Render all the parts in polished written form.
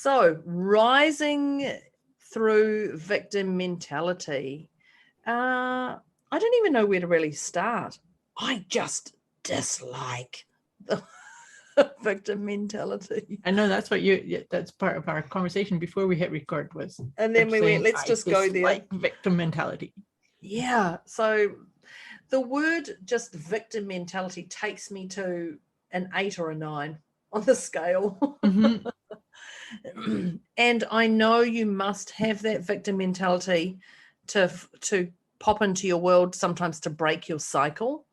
So, rising through victim mentality. I don't even know where to really start. I just dislike the victim mentality. I know that's that's part of our conversation before we hit record was. And then we went, let's just go there. Like victim mentality. Yeah. So the word just victim mentality takes me to an 8 or a 9 on the scale. Mm-hmm. And I know you must have that victim mentality to pop into your world, sometimes to break your cycle.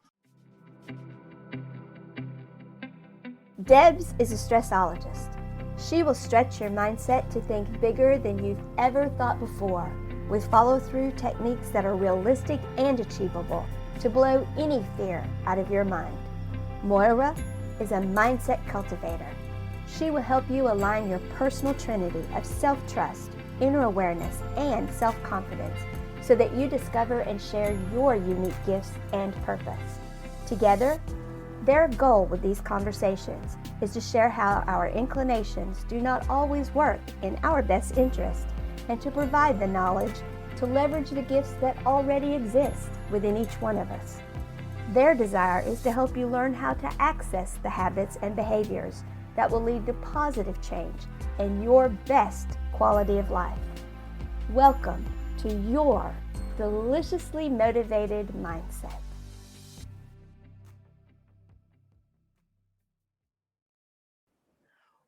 Debz is a stressologist. She will stretch your mindset to think bigger than you've ever thought before, with follow-through techniques that are realistic and achievable to blow any fear out of your mind. Moira is a mindset cultivator. She will help you align your personal trinity of self-trust, inner awareness, and self-confidence so that you discover and share your unique gifts and purpose. Together, their goal with these conversations is to share how our inclinations do not always work in our best interest and to provide the knowledge to leverage the gifts that already exist within each one of us. Their desire is to help you learn how to access the habits and behaviors that will lead to positive change and your best quality of life. Welcome to your deliciously motivated mindset.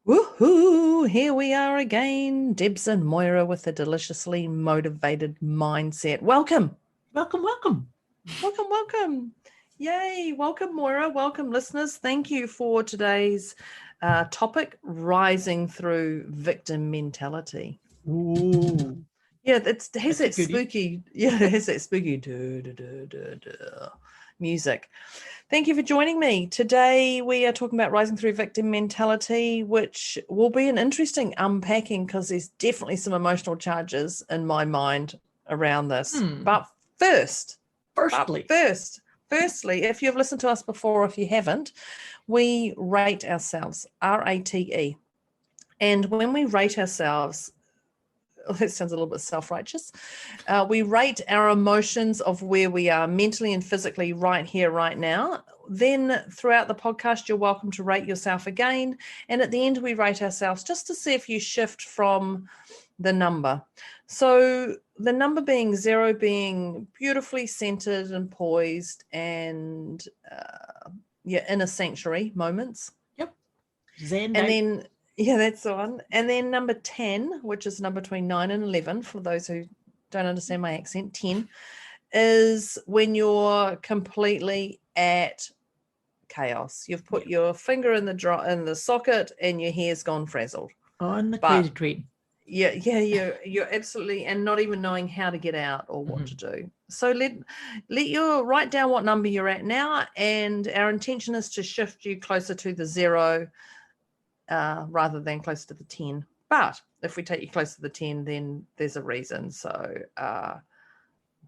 Woohoo! Here we are again, Debz and Moira with a deliciously motivated mindset. Welcome. Welcome, welcome. Welcome, welcome. Yay. Welcome, Moira. Welcome, listeners. Thank you for today's topic, rising through victim mentality. Ooh. Yeah, it has that spooky, music. Thank you for joining me. Today we are talking about rising through victim mentality, which will be an interesting unpacking because there's definitely some emotional charges in my mind around this. But firstly, if you've listened to us before, if you haven't, we rate ourselves, RATE. And when we rate ourselves, that sounds a little bit self-righteous. We rate our emotions of where we are mentally and physically right here, right now. Then throughout the podcast, you're welcome to rate yourself again. And at the end, we rate ourselves just to see if you shift from the number. So the number being 0 being beautifully centered and poised and inner sanctuary moments. Yep. Zen. And then... yeah, that's the one. And then number 10, which is number between 9 and 11, for those who don't understand my accent, 10, is when you're completely at chaos. You've put your finger in the socket and your hair's gone frazzled. On the crazy train. Yeah, you're absolutely, and not even knowing how to get out or what to do. So let you write down what number you're at now, and our intention is to shift you closer to the 0 rather than close to the 10. But if we take you close to the 10, then there's a reason. So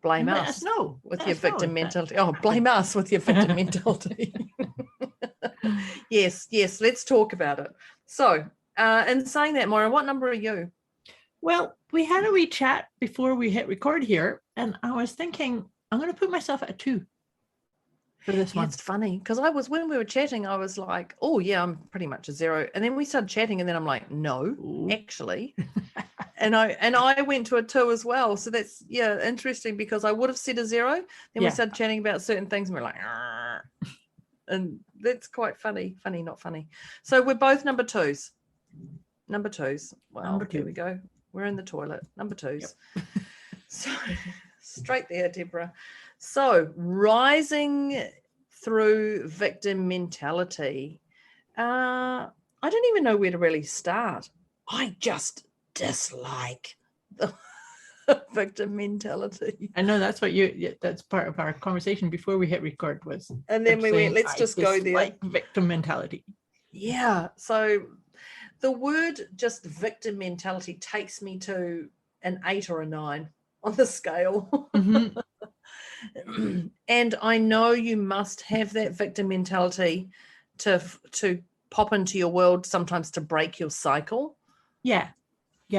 blame us with your victim mentality. Oh, blame us with your victim mentality. Yes, let's talk about it. So in saying that, Moira, what number are you? Well, we had a wee chat before we hit record here, and I was thinking I'm going to put myself at a 2. For this one. It's funny because when we were chatting, I was like, oh yeah, I'm pretty much a 0. And then we started chatting and then I'm like, no, actually. and I went to a 2 as well. So that's, interesting because I would have said a 0. Then we started chatting about certain things and we're like, argh. And that's quite funny. Funny, not funny. So we're both number 2s. Number 2s. Well, number 2. Here we go. We're in the toilet. Number 2s. Yep. So straight there, Deborah. So rising through victim mentality. I don't even know where to really start. I just dislike the victim mentality. I know that's that's part of our conversation before we hit record was. And then we went, let's just go there. Like victim mentality. Yeah. So the word just victim mentality takes me to an 8 or a 9 on the scale. Mm-hmm. And I know you must have that victim mentality to pop into your world, sometimes to break your cycle. Yeah.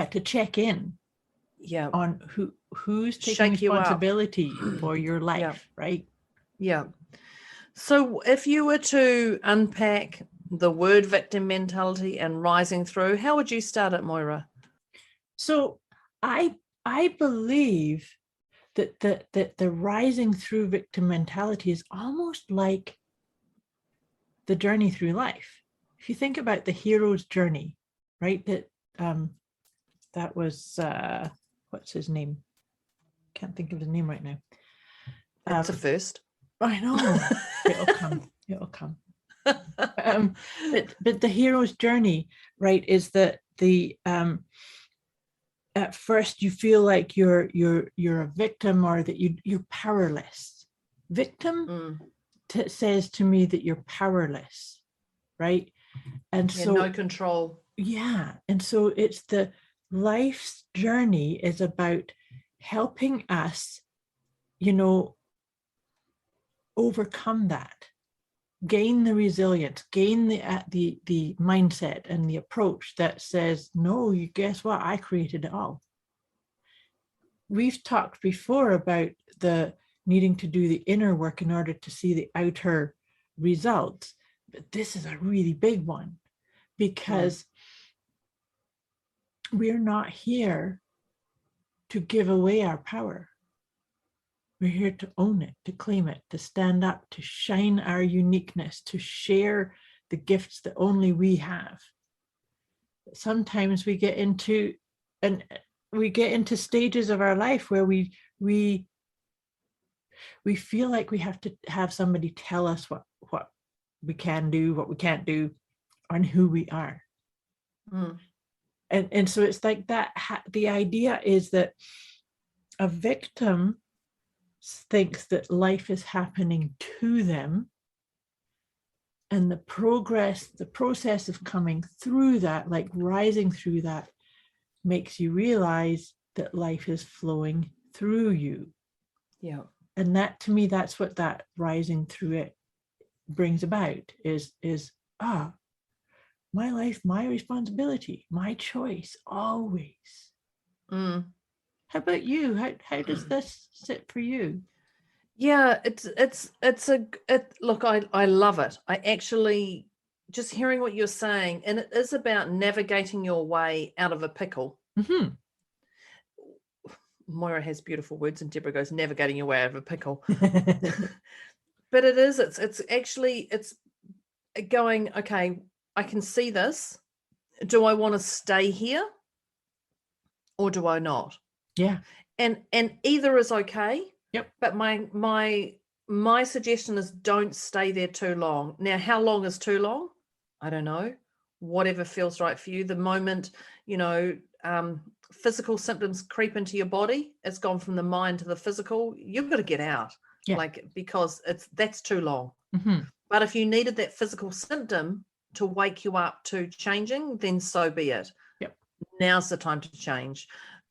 to check in Yeah. on who's taking Shake you up. responsibility for your life, right? Yeah. So if you were to unpack the word victim mentality and rising through, how would you start it, Moira? So I believe that the rising through victim mentality is almost like the journey through life. If you think about the hero's journey, right? That was what's his name? Can't think of his name right now. That's a first. I know. It'll come. It'll come. But the hero's journey, right, is that the at first you feel like you're a victim, or that you're powerless. Victim says to me that you're powerless, right? And so no control. Yeah. And so it's the life's journey is about helping us, overcome that, gain the resilience, gain the mindset and the approach that says, no, you guess what? I created it all. We've talked before about the needing to do the inner work in order to see the outer results, but this is a really big one, because we're not here to give away our power. We're here to own it, to claim it, to stand up, to shine our uniqueness, to share the gifts that only we have. Sometimes we get into stages of our life where we feel like we have to have somebody tell us what we can do, what we can't do, and who we are. And so it's like that. The idea is that a victim thinks that life is happening to them, and the process of coming through that, like rising through that, makes you realize that life is flowing through you. Yeah. And that, to me, that's what that rising through it brings about, is my life, my responsibility, my choice, always. How about you? How does this sit for you? Yeah, look, I love it. I actually, just hearing what you're saying, and it is about navigating your way out of a pickle. Moira has beautiful words, and Deborah goes, navigating your way out of a pickle. But it's actually going, okay, I can see this. Do I want to stay here or do I not? Yeah. And either is okay. Yep. But my suggestion is, don't stay there too long. Now, how long is too long? I don't know. Whatever feels right for you. The moment, physical symptoms creep into your body, it's gone from the mind to the physical, you've got to get out. Yeah. Because that's too long. But if you needed that physical symptom to wake you up to changing, then so be it. Yep. Now's the time to change,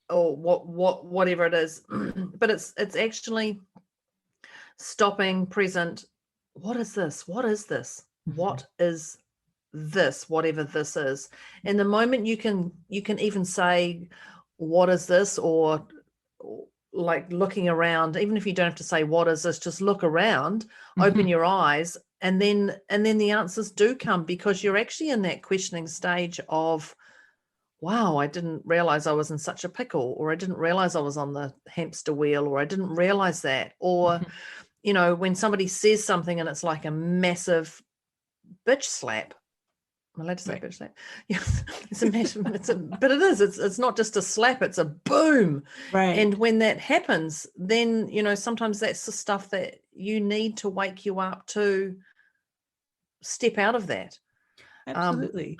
or whatever it is. But it's actually stopping, present. What is this? What is this? What is this? Whatever this is. And the moment you can even say, what is this? Or like looking around, even if you don't have to say, what is this? Just look around, open your eyes. And then the answers do come, because you're actually in that questioning stage of, wow, I didn't realize I was in such a pickle, or I didn't realize I was on the hamster wheel, or I didn't realize that. Or, when somebody says something and it's like a massive bitch slap. I'm allowed to say bitch slap. Yes, it's a massive, but it is. It's not just a slap, it's a boom. Right. And when that happens, then, sometimes that's the stuff that you need to wake you up to step out of that. Absolutely.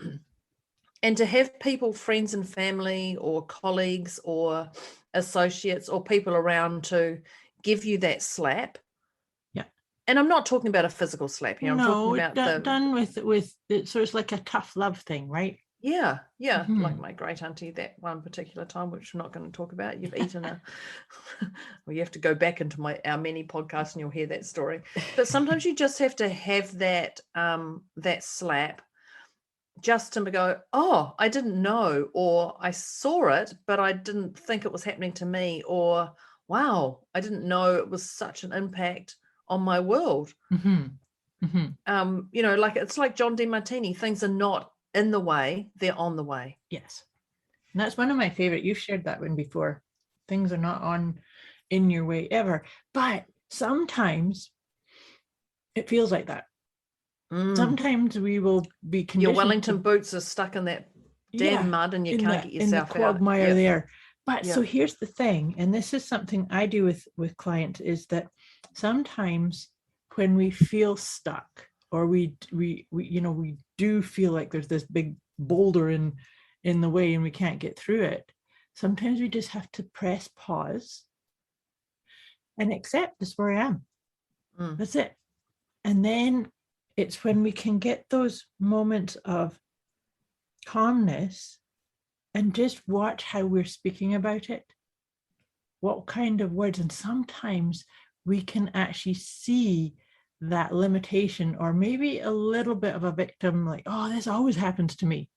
And to have people, friends and family, or colleagues or associates or people around to give you that slap. Yeah. And I'm not talking about a physical slap here. I'm talking about done with it. So it's like a tough love thing, right? Yeah. Like my great auntie that one particular time, which we're not going to talk about. You've eaten well, you have to go back into our many podcasts and you'll hear that story. But sometimes you just have to have that that slap. just to go, oh, I didn't know, or I saw it, but I didn't think it was happening to me, or wow, I didn't know it was such an impact on my world. Like it's like John DeMartini, things are not in the way, they're on the way. Yes. And that's one of my favorite. You've shared that one before. Things are not in your way ever. But sometimes it feels like that. Sometimes we will be conditioned. Your Wellington boots are stuck in that damn mud and you can't get yourself in the quagmire out. there. But so here's the thing, and this is something I do with clients, is that sometimes when we feel stuck, or we do feel like there's this big boulder in the way and we can't get through it, sometimes we just have to press pause and accept this is where I am. That's it. And then it's when we can get those moments of calmness and just watch how we're speaking about it, what kind of words. And sometimes we can actually see that limitation, or maybe a little bit of a victim, like, oh, this always happens to me.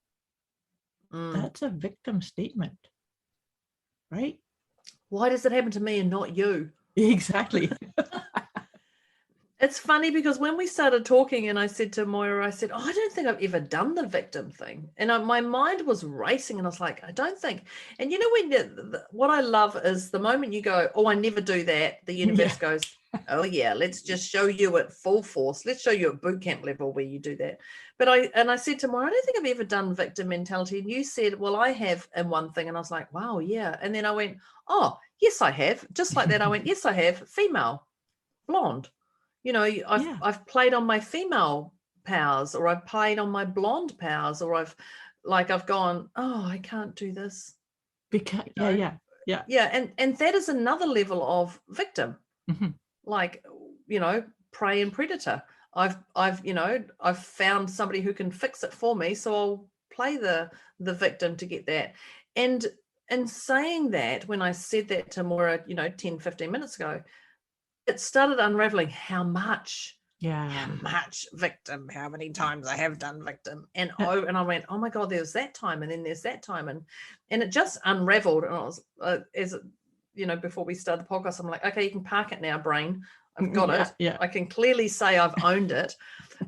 That's a victim statement, right? Why does it happen to me and not you? Exactly. It's funny because when we started talking and I said to Moira, I said, oh, I don't think I've ever done the victim thing. And my mind was racing and I was like, I don't think. And what I love is the moment you go, oh, I never do that, the universe goes, oh yeah, let's just show you at full force. Let's show you at boot camp level where you do that. But I said to Moira, I don't think I've ever done victim mentality. And you said, well, I have in one thing. And I was like, wow, yeah. And then I went, oh, yes, I have. Just like that. I went, yes, I have. Female, blonde. I've played on my female powers, or I've played on my blonde powers, or I've gone, oh, I can't do this. Because and that is another level of victim. Prey and predator. I've found somebody who can fix it for me, so I'll play the victim to get that. And in saying that, when I said that to Moira, 10, 15 minutes ago, it started unraveling how much victim, how many times I have done victim. And I went, oh my God, there's that time. And then there's that time. And it just unraveled. And I was, before we started the podcast, I'm like, okay, you can park it now, brain. I've got it. Yeah. I can clearly say I've owned it.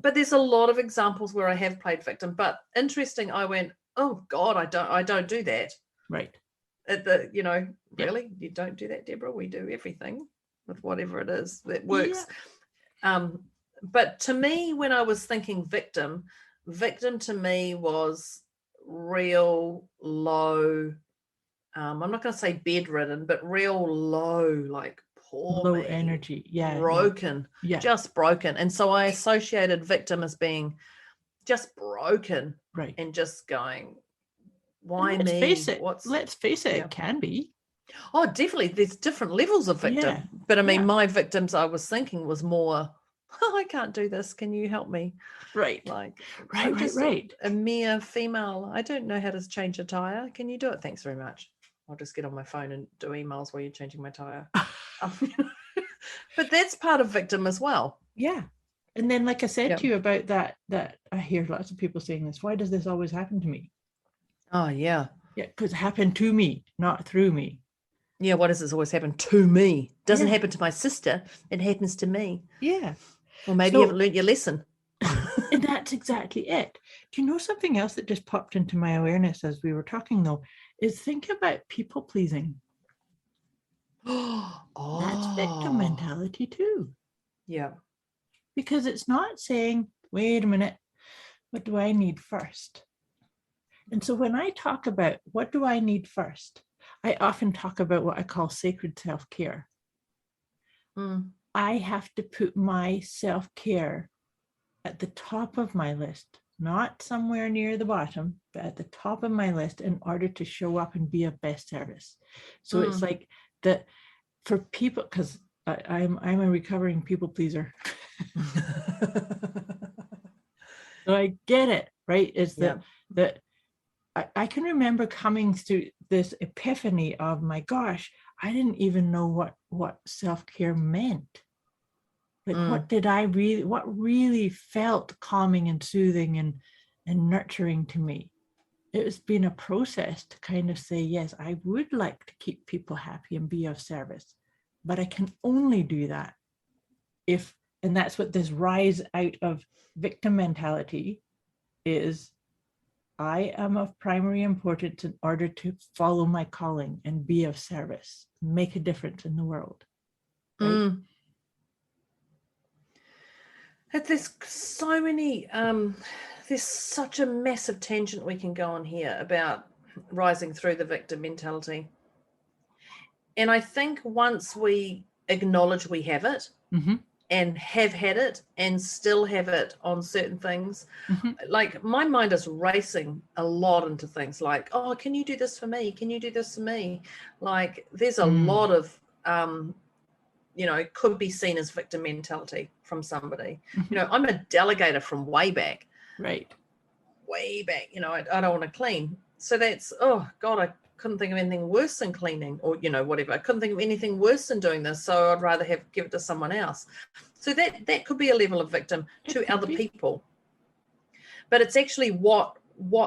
But there's a lot of examples where I have played victim. But interesting, I went, oh God, I don't do that. Right. Really? You don't do that, Deborah? We do everything with whatever it is that works. But to me, when I was thinking victim to me was real low. I'm not going to say bedridden, but real low, like poor, low energy, broken, just broken. And so I associated victim as being just broken, right? And just going, why let's me? Face it. Let's face it, it can be. Oh, definitely. There's different levels of victim. But I mean, my victims I was thinking was more, oh, I can't do this. Can you help me? Right. Right. A mere female. I don't know how to change a tire. Can you do it? Thanks very much. I'll just get on my phone and do emails while you're changing my tire. But that's part of victim as well. Yeah. And then, like I said to you about that I hear lots of people saying this, why does this always happen to me? Oh, yeah. Yeah, because it happened to me, not through me. Yeah, why does this always happen to me? Doesn't happen to my sister. It happens to me. Yeah. Well, maybe you haven't learned your lesson. And that's exactly it. Do you know something else that just popped into my awareness as we were talking, though, is think about people pleasing. That's victim mentality too. Yeah. Because it's not saying, wait a minute, what do I need first? And so when I talk about what do I need first, I often talk about what I call sacred self-care. I have to put my self-care at the top of my list, not somewhere near the bottom, but at the top of my list in order to show up and be of best service. So it's like that for people, because I'm a recovering people pleaser. So I get it, right? Is that I can remember coming through this epiphany of, my gosh, I didn't even know what self-care meant. Like, what really felt calming and soothing and nurturing to me. It's been a process to kind of say, yes, I would like to keep people happy and be of service, but I can only do that if, and that's what this rise out of victim mentality is, I am of primary importance in order to follow my calling and be of service, make a difference in the world. Right? There's so many, there's such a massive tangent we can go on here about rising through the victim mentality. And I think once we acknowledge we have it, and have had it and still have it on certain things, like my mind is racing a lot into things like, oh, can you do this for me? Can you do this for me? Like there's a lot of, could be seen as victim mentality from somebody. I'm a delegator from way back. Right. Way back, I don't want to clean. So that's, oh God, I couldn't think of anything worse than cleaning or, whatever. I couldn't think of anything worse than doing this. So I'd rather give it to someone else. So that could be a level of victim to other people. But it's actually what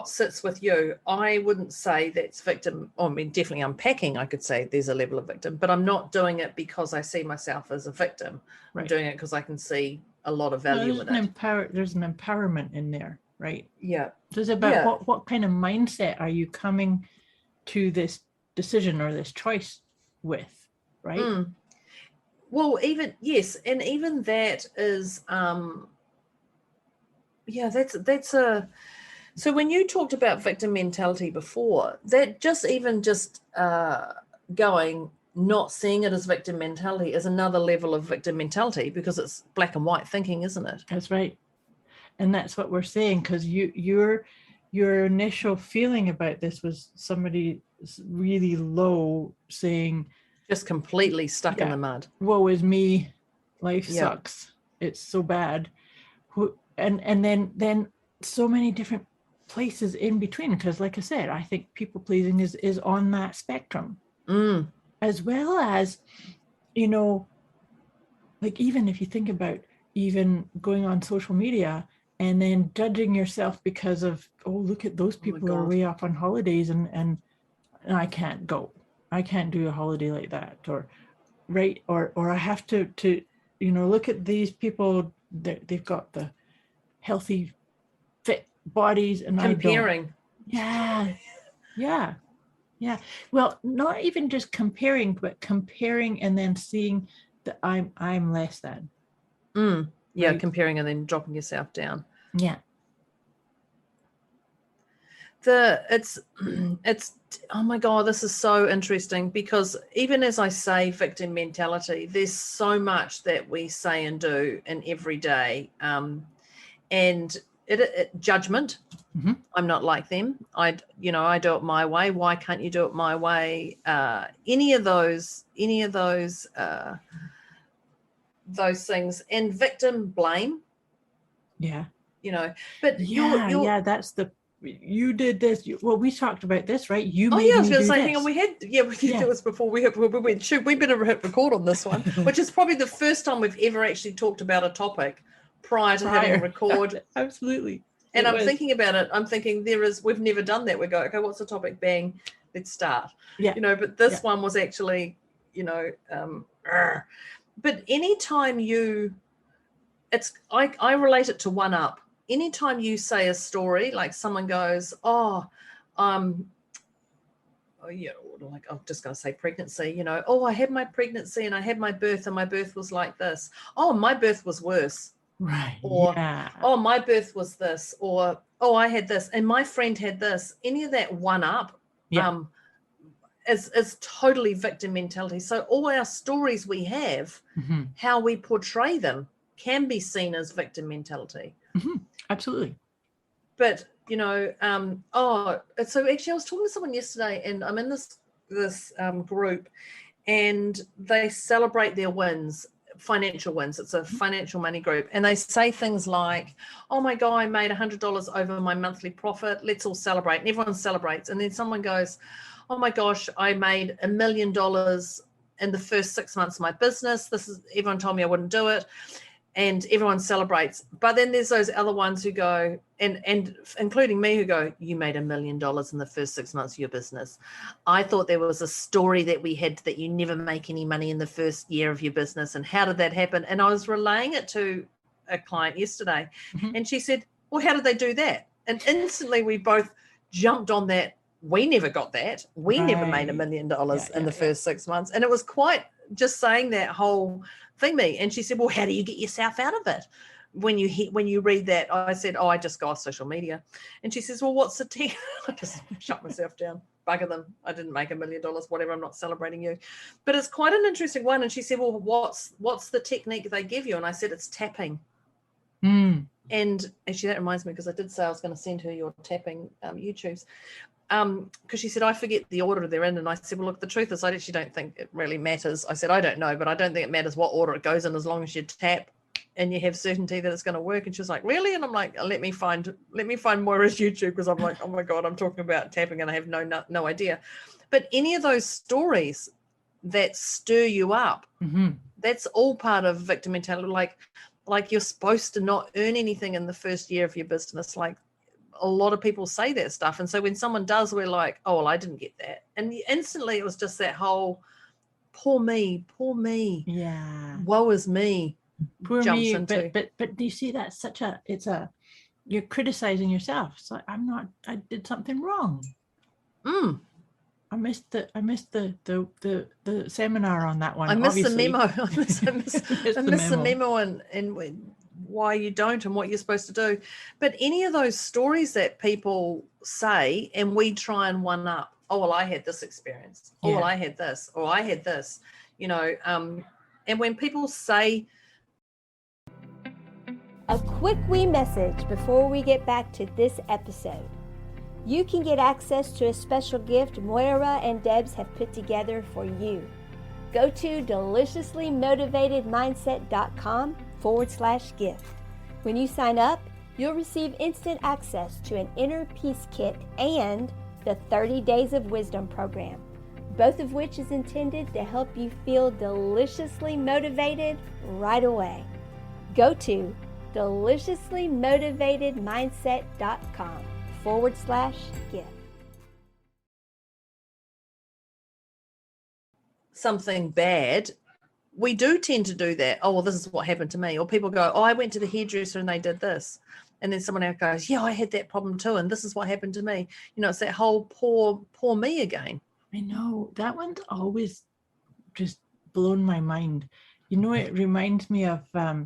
sits with you. I wouldn't say that's victim. I mean, definitely unpacking, I could say there's a level of victim, but I'm not doing it because I see myself as a victim. Right. I'm doing it because I can see a lot of value in it. There's an empowerment in there, right? Yeah. So it's about what kind of mindset are you coming to this decision or this choice with, right? Well, even and even that is that's a, so when you talked about victim mentality before, that just going, not seeing it as victim mentality is another level of victim mentality, because it's black and white thinking, isn't it? That's right. And that's what we're saying, because your initial feeling about this was somebody really low saying, just completely stuck in the mud. Woe is me, life sucks. It's so bad. And then so many different places in between, because like I said, I think people pleasing is on that spectrum. As well as, like even if you think about even going on social media and then judging yourself because of, oh, look at those people who are way off on holidays and I can't go. I can't do a holiday like that, or right, or I have to look at these people, they've got the healthy, fit bodies, and comparing. I don't. Yeah. Well, not even just comparing, but comparing and then seeing that I'm less than. Right? Comparing and then dropping yourself down. Yeah. It's oh my God, this is so interesting, because even as I say victim mentality, there's so much that we say and do in every day, and it judgment. I'm not like them. I do it my way. Why can't you do it my way? Any of those things, and victim blame. Yeah. But you're that's you did this. We talked about this, right? You made I was me going to do say, this. hang on, we did this before we went, shoot, we better hit record on this one, which is probably the first time we've ever actually talked about a topic prior to hitting record. Absolutely. And I'm thinking about it. I'm thinking we've never done that. We go, okay, what's the topic? Bang, let's start. Yeah. But this one was actually, but anytime I relate it to one up. Anytime you say a story, like someone goes, like I'm just going to say pregnancy, I had my pregnancy and I had my birth and my birth was like this. Oh, my birth was worse. Right. Or, oh, my birth was this, or, oh, I had this and my friend had this. Any of that one up is totally victim mentality. So all our stories we have, how we portray them, can be seen as victim mentality. Absolutely. But, so actually I was talking to someone yesterday, and I'm in this group, and they celebrate their wins, financial wins. It's a financial money group. And they say things like, oh my God, I made $100 over my monthly profit. Let's all celebrate. And everyone celebrates. And then someone goes, oh my gosh, I made $1 million in the first 6 months of my business. Everyone told me I wouldn't do it. and everyone celebrates. But then there's those other ones who go, and including me, who go, you made $1 million in the first 6 months of your business. I thought there was a story that we had that you never make any money in the first year of your business. And how did that happen? And I was relaying it to a client yesterday, and she said, well, how did they do that? And instantly we both jumped on that. We never got that. We never made $1 million in the first 6 months. And it was quite just saying that whole thing me. And she said, well, how do you get yourself out of it when you read that? I said, I just go off social media. And she says, well, what's the tech? I just shut myself down, bugger them. I didn't make $1 million, whatever. I'm not celebrating you. But it's quite an interesting one. And she said, well, what's the technique they give you? And I said, it's tapping. And actually that reminds me, because I did say I was going to send her your tapping YouTubes. Because she said, I forget the order they're in. And I said, well, look, the truth is I actually don't think it really matters. I said, I don't know, but I don't think it matters what order it goes in, as long as you tap and you have certainty that it's going to work. And she was like, really? And I'm like, let me find Moira's YouTube, because I'm like, oh my God, I'm talking about tapping and I have no idea. But any of those stories that stir you up, that's all part of victim mentality. Like you're supposed to not earn anything in the first year of your business. Like, a lot of people say that stuff. And so when someone does, we're like, oh, well, I didn't get that. And instantly it was just that whole poor me. Yeah. Woe is me. Poor jumps me. into. But do you see that's you're criticizing yourself. It's like, I did something wrong. I missed the seminar on that one. I missed obviously. the memo. I missed the memo and why you don't and what you're supposed to do. But any of those stories that people say and we try and one up, oh, well, I had this experience. Oh, well, I had this, or I had this, and when people say. A quick wee message before we get back to this episode. You can get access to a special gift Moira and Debz have put together for you. Go to deliciouslymotivatedmindset.com/gift. When you sign up, you'll receive instant access to an inner peace kit and the 30 Days of Wisdom program, both of which is intended to help you feel deliciously motivated right away. Go to deliciouslymotivatedmindset.com/gift. Something bad, we do tend to do that. Oh, well, this is what happened to me. Or people go, oh, I went to the hairdresser and they did this. And then someone else goes, yeah, I had that problem too. And this is what happened to me. It's that whole poor me again. I know. That one's always just blown my mind. It reminds me of, I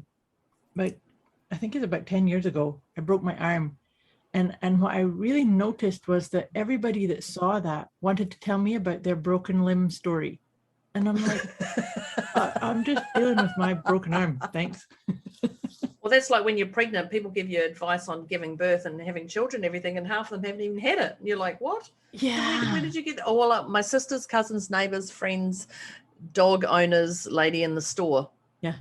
think it's about 10 years ago, I broke my arm. And what I really noticed was that everybody that saw that wanted to tell me about their broken limb story. And I'm like, I'm just dealing with my broken arm. Thanks. Well, that's like when you're pregnant, people give you advice on giving birth and having children and everything, and half of them haven't even had it. And you're like, what? Yeah. Where did you get that? Oh, well, my sister's, cousins, neighbors, friends, dog owners, lady in the store. Yeah.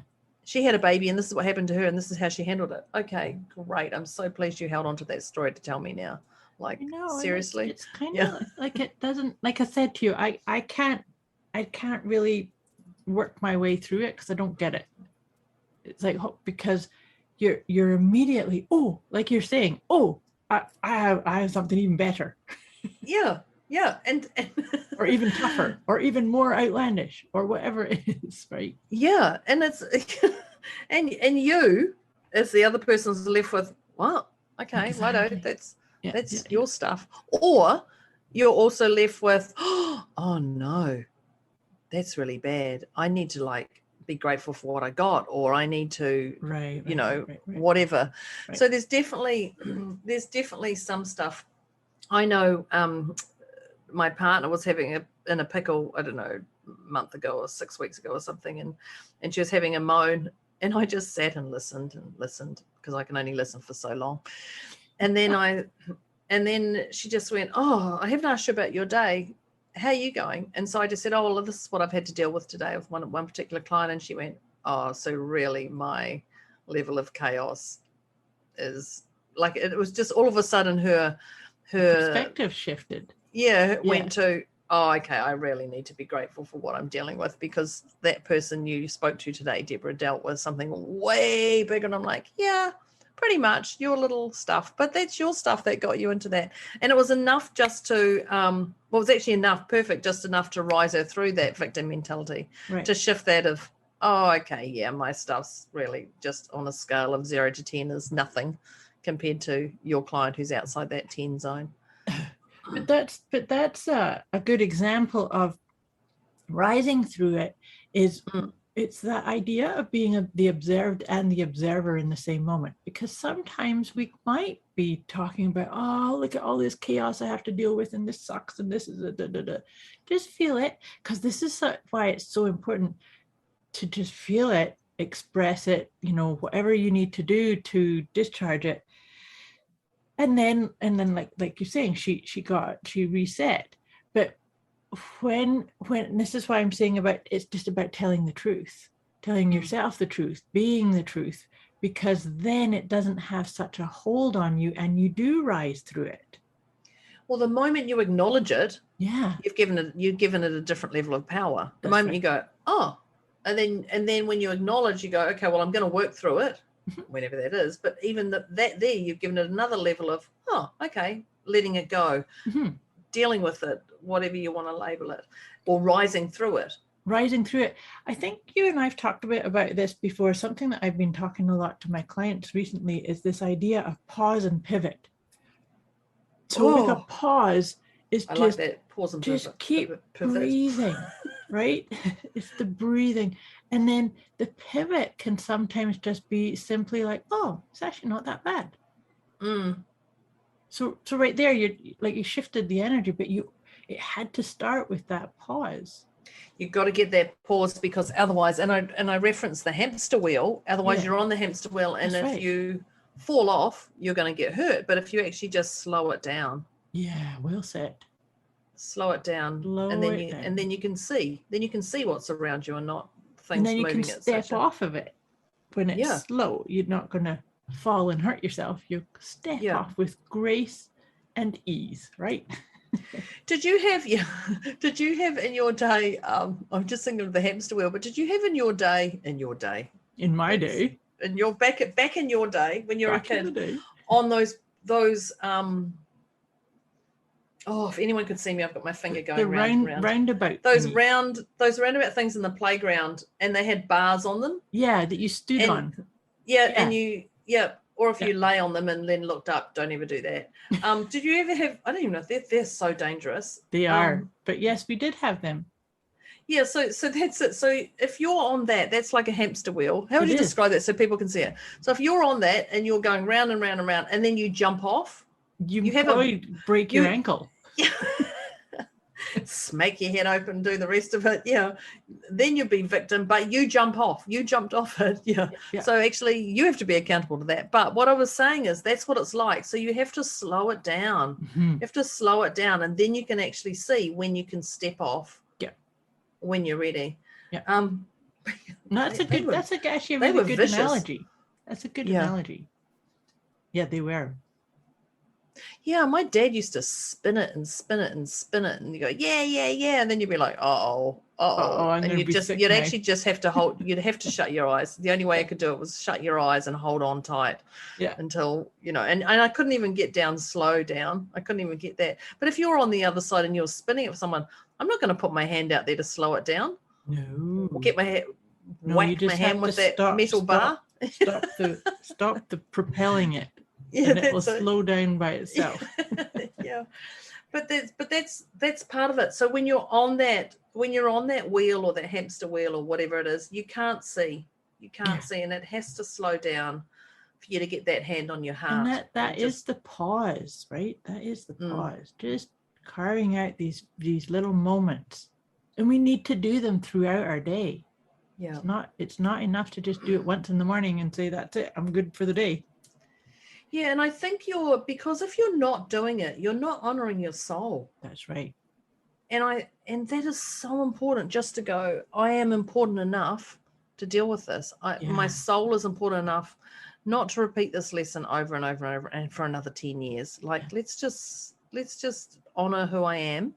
She had a baby and this is what happened to her and this is how she handled it. Okay, great. I'm so pleased you held on to that story to tell me now. Like, seriously? It's kind of like it doesn't, like I said to you, I can't really work my way through it because I don't get it. It's like, because you're immediately, oh, like you're saying, oh, I have something even better. Yeah. And or even tougher, or even more outlandish, or whatever it is, right? Yeah. And it's and you as the other person's left with, well, okay, righto, that's your stuff. Or you're also left with, oh no, that's really bad. I need to be grateful for what I got, or I need to, whatever. Right. So there's definitely some stuff. I know my partner was having in a pickle, I don't know, a month ago or 6 weeks ago or something, and she was having a moan, and I just sat and listened because I can only listen for so long. And then she just went, oh, I haven't asked you about your day. How are you going? And so I just said, oh, well, this is what I've had to deal with today with one particular client. And she went, oh, so really my level of chaos is like, it was just all of a sudden her perspective shifted. Went to, oh, okay, I really need to be grateful for what I'm dealing with, because that person you spoke to today, Deborah, dealt with something way bigger. And I'm like, yeah, pretty much your little stuff, but that's your stuff that got you into that. And it was enough just to, well, it was actually enough, perfect, just enough to rise her through that victim mentality, Right. to shift that of, oh, okay, yeah, my stuff's really just on a scale of 0 to 10 is nothing compared to your client who's outside that 10 zone. But that's a good example of rising through it. It's that idea of being the observed and the observer in the same moment, because sometimes we might be talking about, oh, look at all this chaos I have to deal with, and this sucks, and this is just feel it, because this is why it's so important to just feel it, express it, whatever you need to do to discharge it. And then like you're saying, she reset. But when this is why I'm saying about, it's just about telling the truth, telling yourself the truth, being the truth, because then it doesn't have such a hold on you, and you do rise through it. Well, the moment you acknowledge it, yeah, you've given it a different level of power. The moment you go, oh, and then when you acknowledge, you go, okay, well, I'm going to work through it, whenever that is. But even that there, you've given it another level of, oh, okay, letting it go, dealing with it, whatever you want to label it, or rising through it. I think you and I've talked a bit about this before. Something that I've been talking a lot to my clients recently is this idea of pause and pivot. So with a pause is I like that. Pause and just keep breathing, right? It's the breathing. And then the pivot can sometimes just be simply like, oh, it's actually not that bad. So right there, you shifted the energy, but it had to start with that pause. You've got to get that pause, because otherwise, and I reference the hamster wheel, otherwise you're on the hamster wheel, and if you fall off, you're going to get hurt. But if you actually just slow it down. Yeah, well said. Slow it down, and then you can see what's around you, and not things moving. And then you can step off of it when it's slow. You're not going to fall and hurt yourself. You step off with grace and ease, right? Did you have in your day, I'm just thinking of the hamster wheel, but did you have in my day in your back in your day when you were a kid, on those if anyone could see me, I've got my finger going roundabout, those roundabout things in the playground, and they had bars on them, that you stood on, and you or if you lay on them and then looked up. Don't ever do that. Did you ever have, I don't even know if they're so dangerous. They are, but yes, we did have them. Yeah, so that's it. So if you're on that's like a hamster wheel. How would you describe that so people can see it? So if you're on that and you're going round and round and round, and then you jump off, you probably break your ankle. Yeah. Smack your head open, do the rest of it. Then you'd be victim, but you jumped off it. So actually you have to be accountable to that. But what I was saying is that's what it's like. So you have to slow it down. You have to slow it down, and then you can actually see when you can step off when you're ready. No, that's actually a really good analogy. That's a good analogy. Yeah, they were. Yeah, my dad used to spin it and spin it and spin it, and you go, yeah, and then you'd be like, and you'd actually just have to hold. You'd have to shut your eyes. The only way I could do it was shut your eyes and hold on tight, until and I couldn't even get down, slow down. I couldn't even get that. But if you're on the other side and you're spinning it for someone, I'm not going to put my hand out there to slow it down. No, or get my hand, whack my hand with that metal bar. Stop the propelling it. And it will slow down by itself. But that's part of it. So when you're on that wheel, or that hamster wheel, or whatever it is, you can't see, and it has to slow down for you to get that hand on your heart. And that is the pause, right? That is the pause. Just carving out these little moments, and we need to do them throughout our day. Yeah, it's not enough to just do it once in the morning and say, that's it, I'm good for the day. Yeah, and I think because if you're not doing it, you're not honoring your soul. That's right. And that is so important, just to go, I am important enough to deal with this. My soul is important enough not to repeat this lesson over and over and over and for another 10 years. Like, let's just honor who I am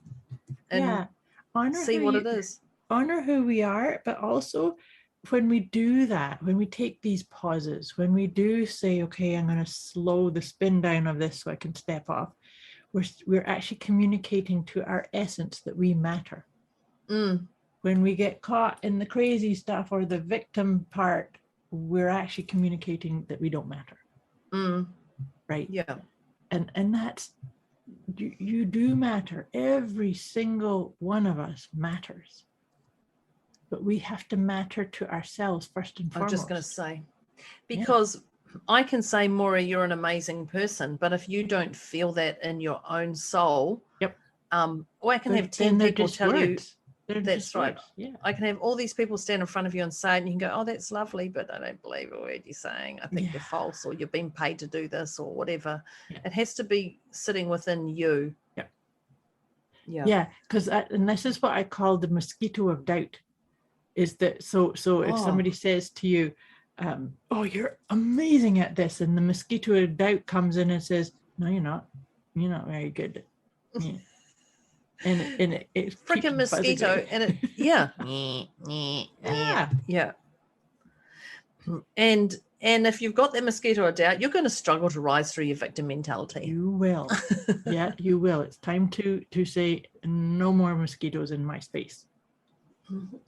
and honor see who what you, it is. honor who we are, but also when we do that, when we take these pauses, when we do say, okay, I'm going to slow the spin down of this so I can step off, we're actually communicating to our essence that we matter. When we get caught in the crazy stuff or the victim part, we're actually communicating that we don't matter. Right? Yeah. And that's, you do matter. Every single one of us matters. But we have to matter to ourselves first and foremost. I'm just going to say, because I can say, Moira, you're an amazing person, but if you don't feel that in your own soul, or I can have 10 people tell words. That's right. Words. Yeah. I can have all these people stand in front of you and say it, and you can go, oh, that's lovely, but I don't believe a word you're saying. I think you're false, or you've been paid to do this, or whatever. It has to be sitting within you. Yeah, because and this is what I call the mosquito of doubt. Is that so if somebody says to you, oh, you're amazing at this, and the mosquito of doubt comes in and says, no, you're not very good. And it's freaking mosquito, and it and if you've got that mosquito of doubt, you're going to struggle to rise through your victim mentality. You will. You will. It's time to say no more mosquitoes in my space.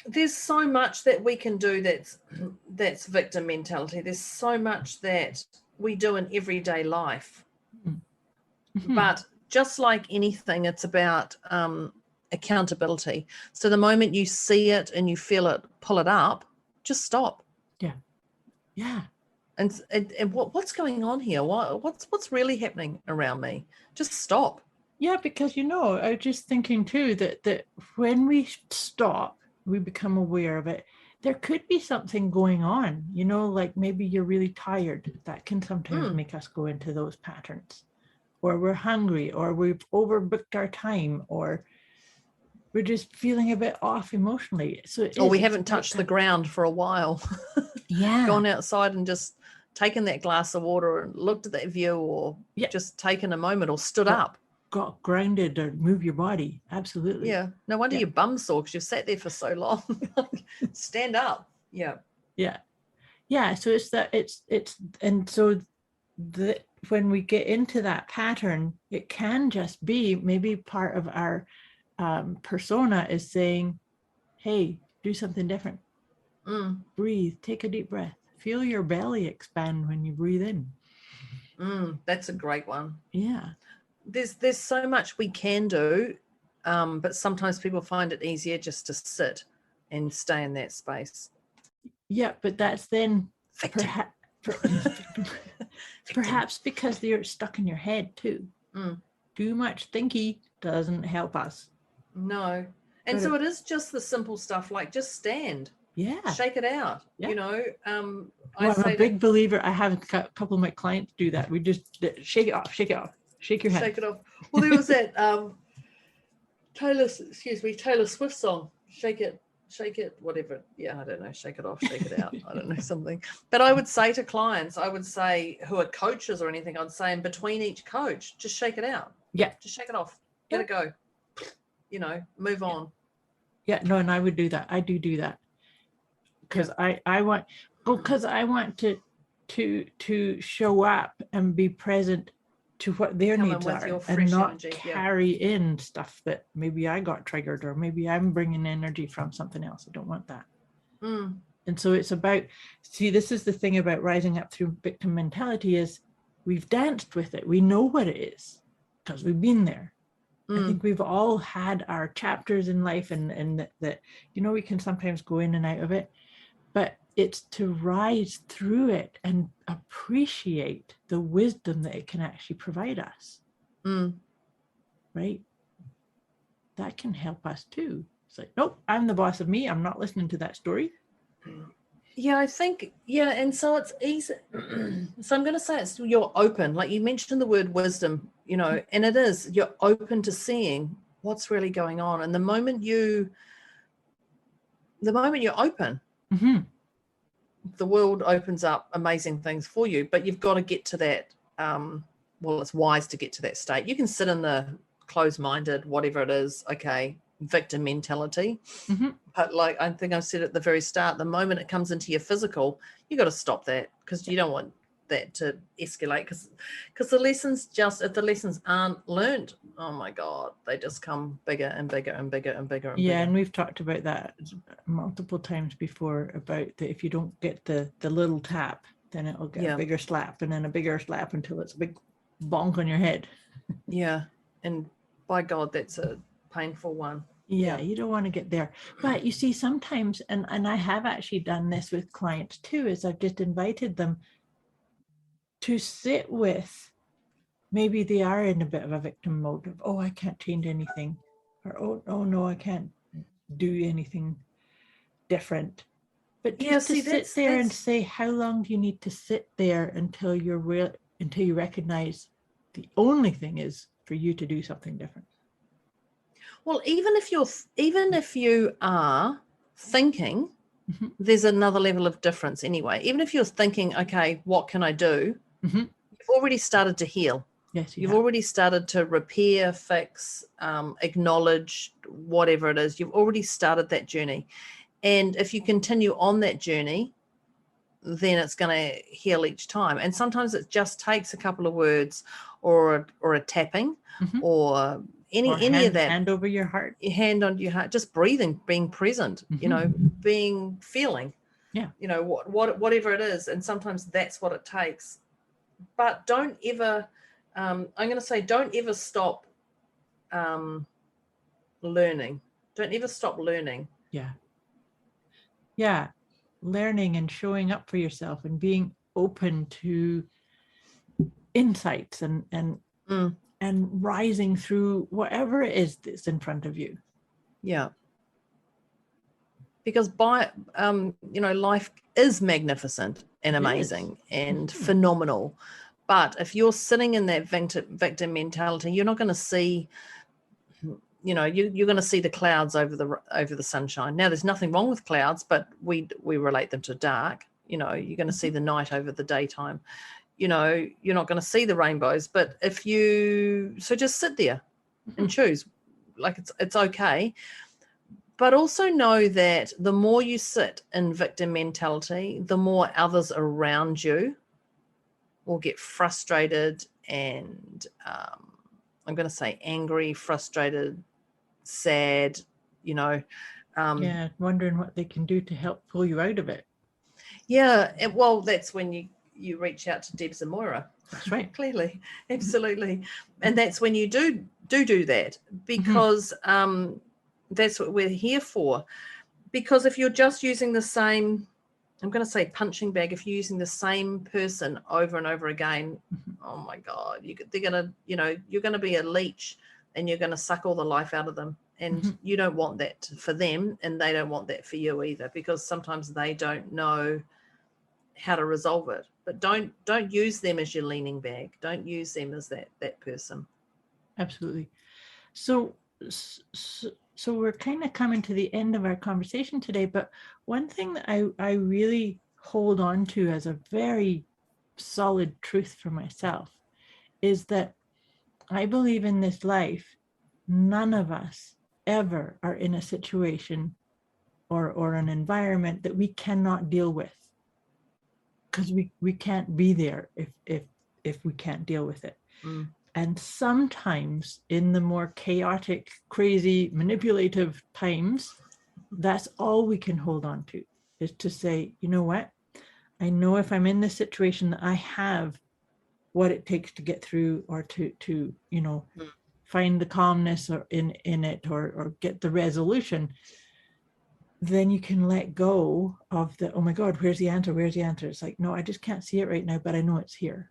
There's so much that we can do that's victim mentality. There's so much that we do in everyday life. But just like anything, it's about accountability. So the moment you see it and you feel it, pull it up, just stop. Yeah. And what's going on here? What's really happening around me? Just stop. Yeah, because I was just thinking too that when we stop, we become aware of it. There could be something going on, like maybe you're really tired. That can sometimes make us go into those patterns. Or we're hungry, or we've overbooked our time, or we're just feeling a bit off emotionally. Or we haven't touched the ground for a while. Gone outside and just taken that glass of water and looked at that view, or just taken a moment, or stood up. Got grounded, or move your body. Absolutely. Yeah. No wonder your bum's sore, because you've sat there for so long. Stand up. Yeah. So when we get into that pattern, it can just be maybe part of our persona is saying, hey, do something different. Breathe, take a deep breath, feel your belly expand when you breathe in. That's a great one. Yeah. There's so much we can do, but sometimes people find it easier just to sit and stay in that space. Yeah, but that's then perhaps because you're stuck in your head too. Too much thinky doesn't help us. No. And so it is just the simple stuff, like just stand. Shake it out. I'm a big believer. I have a couple of my clients do that. We just shake it off, shake your head. Shake it off. Well, there was that Taylor Swift song, shake it, whatever. Yeah, I don't know, shake it off, shake it out. I don't know, something. But I would say to clients, who are coaches or anything, I'd say in between each coach, just shake it out. Yeah. Just shake it off. Let it go. Move on. Yeah, no, and I would do that. I do that. Because I want to show up and be present to what their needs are, and not carry in stuff that maybe I got triggered, or maybe I'm bringing energy from something else. I don't want that. And so it's about, this is the thing about rising up through victim mentality, is we've danced with it. We know what it is because we've been there. I think we've all had our chapters in life, and that we can sometimes go in and out of it. But it's to rise through it and appreciate the wisdom that it can actually provide us. Right? That can help us too. It's like, nope, I'm the boss of me. I'm not listening to that story. Yeah, I think, and so it's easy. So I'm going to say you're open. Like you mentioned the word wisdom, and it is, you're open to seeing what's really going on. And the moment you're open, the world opens up amazing things for you, but you've got to get to that. It's wise to get to that state. You can sit in the closed-minded, whatever it is. Okay, victim mentality. Mhm. But like I think I said at the very start, the moment it comes into your physical, you got to stop that, because you don't want that to escalate, because the lessons, just if the lessons aren't learned, oh my God, they just come bigger and bigger and bigger and bigger and Yeah, bigger. and we've talked about that multiple times before, about that if you don't get the little tap, then it'll get a bigger slap, and then a bigger slap until it's a big bonk on your head. Yeah, and by God, that's a painful one. Yeah, you don't want to get there. But you see, sometimes, and I have actually done this with clients too, is I've just invited them to sit with, maybe they are in a bit of a victim mode of, oh, I can't change anything, or oh no, I can't do anything different. But just to sit there and say, how long do you need to sit there until until you recognize the only thing is for you to do something different? Well, even if you are thinking, Mhm. there's another level of difference anyway. Even if you're thinking, okay, what can I do? Mhm. You've already started to heal. Yes, You've already started to repair, fix, acknowledge, whatever it is. You've already started that journey. And if you continue on that journey, then it's going to heal each time. And sometimes it just takes a couple of words, or a tapping, Mhm. or any of that. Hand over your heart. Your hand on your heart, just breathing, being present, Mhm. feeling, Yeah. whatever it is. And sometimes that's what it takes. But don't ever, I'm going to say, don't ever stop learning. Don't ever stop learning. Yeah. Yeah. Learning and showing up for yourself and being open to insights and rising through whatever it is that's in front of you. Yeah. Because life is magnificent and amazing and phenomenal. But if you're sitting in that victim mentality, you're not going to see, you're going to see the clouds over the sunshine. Now, there's nothing wrong with clouds, but we relate them to dark. You're going to see the night over the daytime. You're not going to see the rainbows. But so just sit there and choose. Like it's okay. But also know that the more you sit in victim mentality, the more others around you will get frustrated and I'm going to say angry, frustrated, sad, wondering what they can do to help pull you out of it. Yeah, well, that's when you reach out to Debz and Moira. That's right. Clearly, absolutely. And that's when you do that, because that's what we're here for. Because if you're just using the same, I'm going to say punching bag, if you're using the same person over and over again, oh my God, you're going to be a leech, and you're going to suck all the life out of them. And you don't want that for them, and they don't want that for you either, because sometimes they don't know how to resolve it. But don't use them as your leaning bag. Don't use them as that person. Absolutely. So we're kind of coming to the end of our conversation today, but one thing that I really hold on to as a very solid truth for myself is that I believe in this life, none of us ever are in a situation or an environment that we cannot deal with, because we can't be there if we can't deal with it. And sometimes in the more chaotic, crazy, manipulative times, that's all we can hold on to, is to say, you know what? I know if I'm in this situation that I have what it takes to get through, or to find the calmness or in it, or get the resolution. Then you can let go of the, oh my God, where's the answer? Where's the answer? It's like, no, I just can't see it right now, but I know it's here.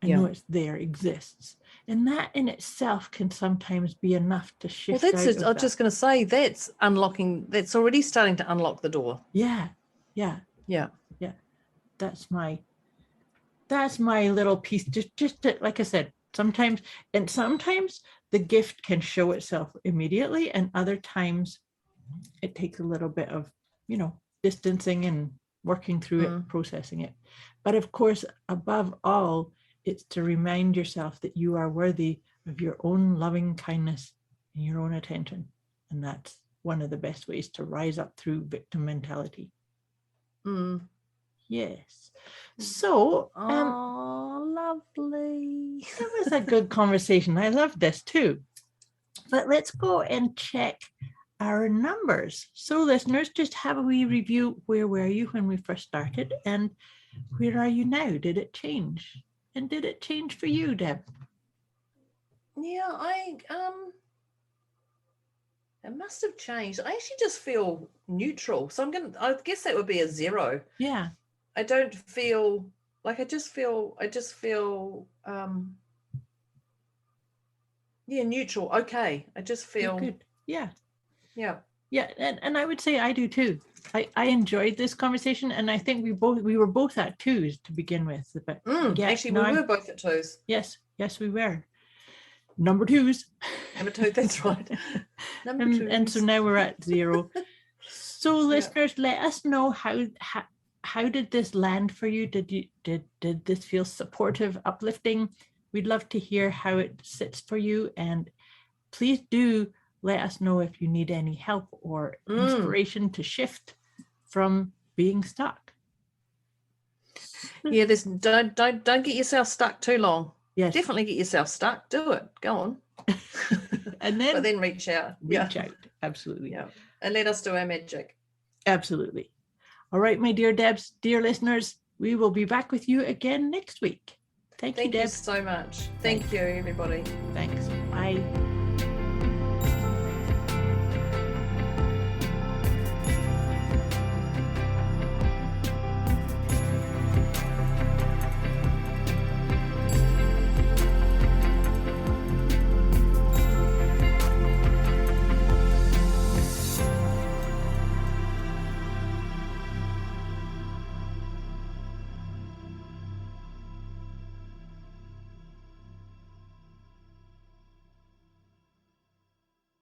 I know it's there, exists. And that in itself can sometimes be enough to shift. Well, I was just going to say, that's already starting to unlock the door. Yeah. That's my little piece. Just to, like I said, sometimes the gift can show itself immediately, and other times it takes a little bit of, distancing and working through it, processing it. But of course, above all, it's to remind yourself that you are worthy of your own loving kindness and your own attention. And that's one of the best ways to rise up through victim mentality. Yes. So, lovely. it was a good conversation. I loved this too. But let's go and check our numbers. So listeners, just have a wee review. Where were you when we first started? And where are you now? Did it change? And did it change for you, Deb? Yeah, it must have changed. I actually just feel neutral. So I guess that would be a 0. Yeah. I don't feel like I just feel neutral. Okay. I just feel good. Yeah. Yeah. Yeah. And I would say I do too. I enjoyed this conversation, and I think we were both at 2s to begin with. But actually we were both at 2s. Yes, we were. Number 2s. Number 2, that's right. Number 2. And so now we're at 0. So listeners, let us know how did this land for you? Did this feel supportive, uplifting? We'd love to hear how it sits for you, and please do let us know if you need any help or inspiration to shift from being stuck. Yeah, don't get yourself stuck too long. Yes, definitely get yourself stuck. Do it. Go on. And then but then reach out. Reach out. Absolutely. Yeah. And let us do our magic. Absolutely. All right, my dear Debs, dear listeners, we will be back with you again next week. Thank you, Deb. Thank you so much. Thank you, everybody. Thanks. Bye.